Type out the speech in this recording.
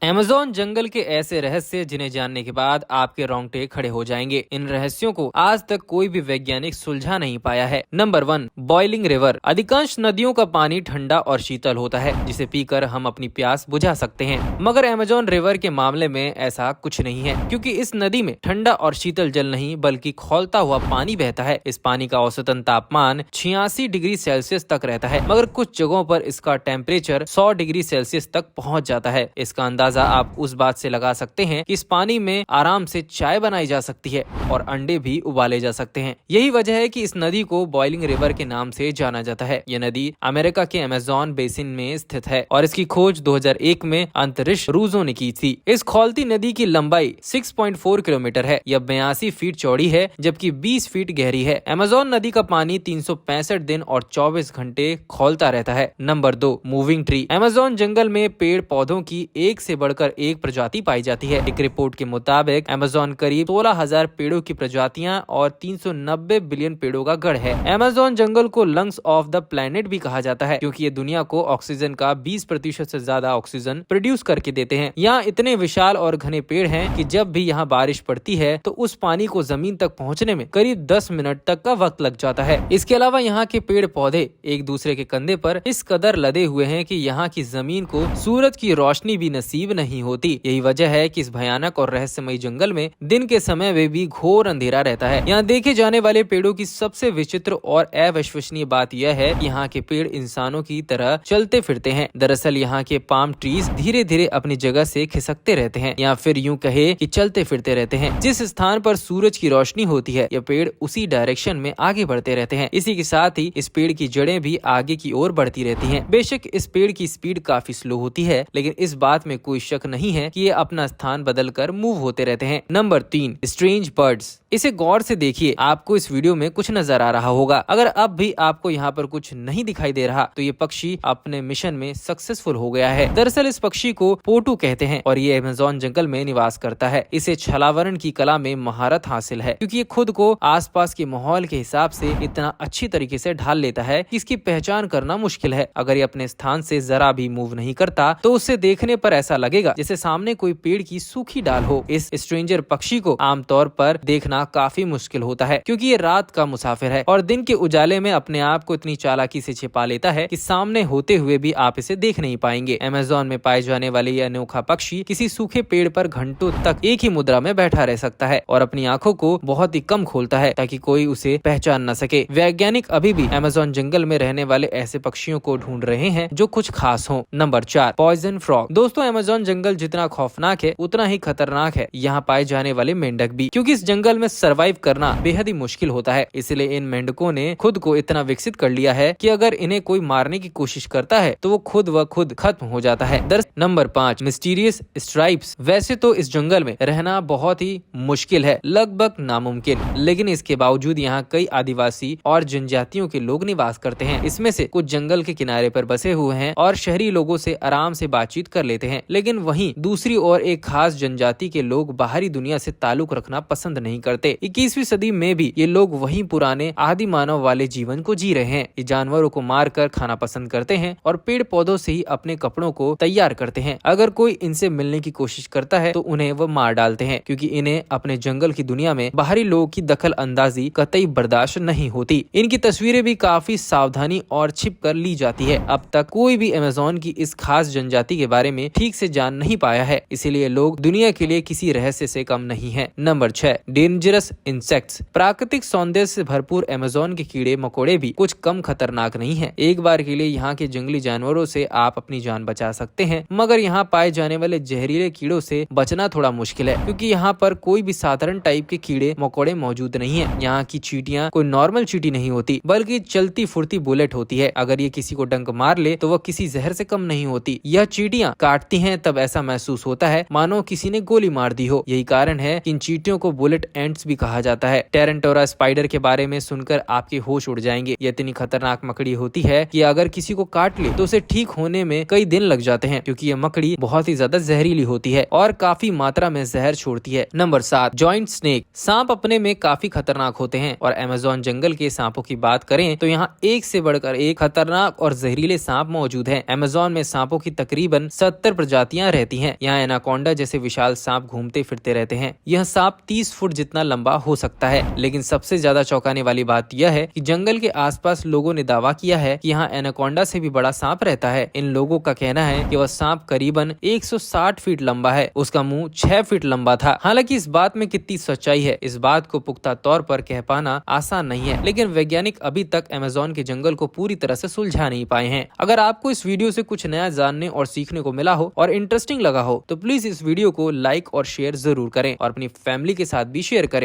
Amazon जंगल के ऐसे रहस्य जिन्हें जानने के बाद आपके रोंगटे खड़े हो जाएंगे। इन रहस्यों को आज तक कोई भी वैज्ञानिक सुलझा नहीं पाया है। Number 1, boiling river. अधिकांश नदियों का पानी ठंडा और शीतल होता है, जिसे पीकर हम अपनी प्यास बुझा सकते हैं। मगर अमेज़न रिवर के मामले में ऐसा कुछ नहीं है, क्योंकि इस नदी में ठंडा और शीतल जल नहीं बल्कि खौलता हुआ पानी बहता है। इस पानी का औसतन तापमान 86 डिग्री सेल्सियस तक रहता है, मगर कुछ जगहों पर इसका टेम्परेचर 100 डिग्री सेल्सियस तक पहुँच जाता है। इसका अंदाजा आप उस बात से लगा सकते हैं कि इस पानी में आराम से चाय बनाई जा सकती है और अंडे भी उबाले जा सकते हैं। यही वजह है कि इस नदी को बॉइलिंग रिवर के नाम से जाना जाता है। यह नदी अमेरिका के अमेज़न बेसिन में स्थित है और इसकी खोज 2001 में अंतरिक्ष क्रूजों ने की थी। इस खौलती नदी की लंबाई 6.4 किलोमीटर है। यह 82 फीट चौड़ी है, जबकि 20 फीट गहरी है। अमेज़न नदी का पानी 365 दिन और 24 घंटे खौलता रहता है। Number 2, moving tree. अमेज़न जंगल में पेड़ पौधों की एक से बढ़कर एक प्रजाति पाई जाती है। एक रिपोर्ट के मुताबिक अमेज़न करीब 16,000 पेड़ों की प्रजातियां और 390 बिलियन पेड़ों का गढ़ है। अमेज़न जंगल को लंग्स ऑफ द प्लेनेट भी कहा जाता है, क्योंकि ये दुनिया को ऑक्सीजन का 20% से ज्यादा ऑक्सीजन प्रोड्यूस करके देते हैं। यहाँ इतने विशाल और घने पेड़ हैं कि जब भी यहाँ बारिश पड़ती है तो उस पानी को जमीन तक पहुँचने में करीब 10 मिनट तक का वक्त लग जाता है। इसके अलावा यहाँ के पेड़ पौधे एक दूसरे के कंधे पर इस कदर लदे हुए हैं कि यहाँ की जमीन को सूरज की रोशनी भी नसीब नहीं होती। यही वजह है कि इस भयानक और रहस्यमयी जंगल में दिन के समय में भी घोर अंधेरा रहता है। यहाँ देखे जाने वाले पेड़ों की सबसे विचित्र और अविश्वसनीय बात यह है कि यहाँ के पेड़ इंसानों की तरह चलते फिरते हैं। दरअसल यहाँ के पाम ट्रीज धीरे धीरे अपनी जगह से खिसकते रहते हैं, या फिर यूं कहे कि चलते फिरते रहते हैं। जिस स्थान पर सूरज की रोशनी होती है, यह पेड़ उसी डायरेक्शन में आगे बढ़ते रहते हैं। इसी के साथ ही इस पेड़ की जड़ें भी आगे की ओर बढ़ती रहती हैं। बेशक इस पेड़ की स्पीड काफी स्लो होती है, लेकिन इस बात में कोई शक नहीं है कि ये अपना स्थान बदलकर मूव होते रहते हैं। Number 3, strange birds. इसे गौर से देखिए, आपको इस वीडियो में कुछ नजर आ रहा होगा। अगर अब भी आपको यहाँ पर कुछ नहीं दिखाई दे रहा तो ये पक्षी अपने मिशन में सक्सेसफुल हो गया है। दरअसल इस पक्षी को पोटू कहते हैं और ये अमेज़न जंगल में निवास करता है। इसे छलावरण की कला में महारत हासिल है, क्योंकि ये खुद को आसपास के माहौल के हिसाब से इतना अच्छी तरीके से ढाल लेता है कि इसकी पहचान करना मुश्किल है। अगर ये अपने स्थान से जरा भी मूव नहीं करता तो उसे देखने पर ऐसा लगेगा जैसे सामने कोई पेड़ की सूखी डाल हो। इस स्ट्रेंजर पक्षी को आमतौर पर देखना काफी मुश्किल होता है, क्योंकि ये रात का मुसाफिर है और दिन के उजाले में अपने आप को इतनी चालाकी से छिपा लेता है कि सामने होते हुए भी आप इसे देख नहीं पाएंगे। अमेज़न में पाए जाने वाले ये अनोखा पक्षी किसी सूखे पेड़ पर घंटों तक एक ही मुद्रा में बैठा रह सकता है और अपनी आंखों को बहुत ही कम खोलता है ताकि कोई उसे पहचान न सके। वैज्ञानिक अभी भी अमेज़न जंगल में रहने वाले ऐसे पक्षियों को ढूंढ रहे हैं जो कुछ खास हो। Number 4, poison frog. दोस्तों, अमेज़न जंगल जितना खौफनाक है उतना ही खतरनाक है यहाँ पाए जाने वाले मेंढक भी, क्योंकि इस जंगल में सरवाइव करना बेहद ही मुश्किल होता है। इसलिए इन मेंढकों ने खुद को इतना विकसित कर लिया है कि अगर इन्हें कोई मारने की कोशिश करता है तो वो खुद व खुद खत्म हो जाता है। Number 5, mysterious stripes. वैसे तो इस जंगल में रहना बहुत ही मुश्किल है, लगभग नामुमकिन, लेकिन इसके बावजूद यहाँ कई आदिवासी और जनजातियों के लोग निवास करते हैं। इसमें से कुछ जंगल के किनारे पर बसे हुए हैं और शहरी लोगों से आराम से बातचीत कर लेते हैं, लेकिन वहीं दूसरी ओर एक खास जनजाति के लोग बाहरी दुनिया से ताल्लुक रखना पसंद नहीं करते। 21वीं सदी में भी ये लोग वहीं पुराने आदि मानव वाले जीवन को जी रहे हैं। ये जानवरों को मारकर खाना पसंद करते हैं और पेड़ पौधों से ही अपने कपड़ों को तैयार करते हैं। अगर कोई इनसे मिलने की कोशिश करता है तो उन्हें वो मार डालते हैं, क्योंकि इन्हें अपने जंगल की दुनिया में बाहरी लोगों की दखल अंदाजी कतई बर्दाश्त नहीं होती। इनकी तस्वीरें भी काफी सावधानी और छिप कर ली जाती है। अब तक कोई भी अमेज़न की इस खास जनजाति के बारे में ठीक से जान नहीं पाया है, इसीलिए लोग दुनिया के लिए किसी रहस्य से कम नहीं है। Number 6, dangerous insects. प्राकृतिक सौंदर्य से भरपूर अमेज़न के कीड़े मकोड़े भी कुछ कम खतरनाक नहीं है। एक बार के लिए यहाँ के जंगली जानवरों से आप अपनी जान बचा सकते हैं, मगर यहाँ पाए जाने वाले जहरीले कीड़ों से बचना थोड़ा मुश्किल है, क्योंकि यहाँ पर कोई भी साधारण टाइप के कीड़े मकोड़े मौजूद नहीं है। यहाँ की चींटियाँ कोई नॉर्मल चींटी नहीं होती, बल्कि चलती फुर्ती बुलेट होती है। अगर ये किसी को डंक मार ले तो वह किसी जहर से कम नहीं होती। यह चींटियाँ काटती हैं तब ऐसा महसूस होता है मानो किसी ने गोली मार दी हो। यही कारण है कि इन चींटियों को बुलेट एंट्स भी कहा जाता है। टेरेंटोरा स्पाइडर के बारे में सुनकर आपके होश उड़ जाएंगे। ये इतनी खतरनाक मकड़ी होती है कि अगर किसी को काट ले तो उसे ठीक होने में कई दिन लग जाते हैं, क्योंकि ये मकड़ी बहुत ही ज्यादा जहरीली होती है और काफी मात्रा में जहर छोड़ती है। Number 7, joint snake. सांप अपने में काफी खतरनाक होते हैं और अमेज़न जंगल के सांपों की बात करें तो यहाँ एक से बढ़कर एक खतरनाक और जहरीले सांप मौजूद हैं। अमेज़न में सांपों की तकरीबन 70 प्रजातियां प्रजातियां रहती हैं। यहाँ एनाकोंडा जैसे विशाल सांप घूमते फिरते रहते हैं। यह सांप 30 फुट जितना लंबा हो सकता है। लेकिन सबसे ज्यादा चौंकाने वाली बात यह है कि जंगल के आसपास लोगों ने दावा किया है कि यहाँ एनाकोंडा से भी बड़ा सांप रहता है। इन लोगों का कहना है कि वह सांप करीबन 160 फीट लंबा है। उसका मुंह 6 फीट लंबा था। हालांकि इस बात में कितनी सच्चाई है, इस बात को पुख्ता तौर पर कह पाना आसान नहीं है, लेकिन वैज्ञानिक अभी तक अमेज़न के जंगल को पूरी तरह से सुलझा नहीं पाए हैं। अगर आपको इस वीडियो से कुछ नया जानने और सीखने को मिला हो और इंटरेस्टिंग लगा हो तो प्लीज इस वीडियो को लाइक और शेयर जरूर करें और अपनी फैमिली के साथ भी शेयर करें।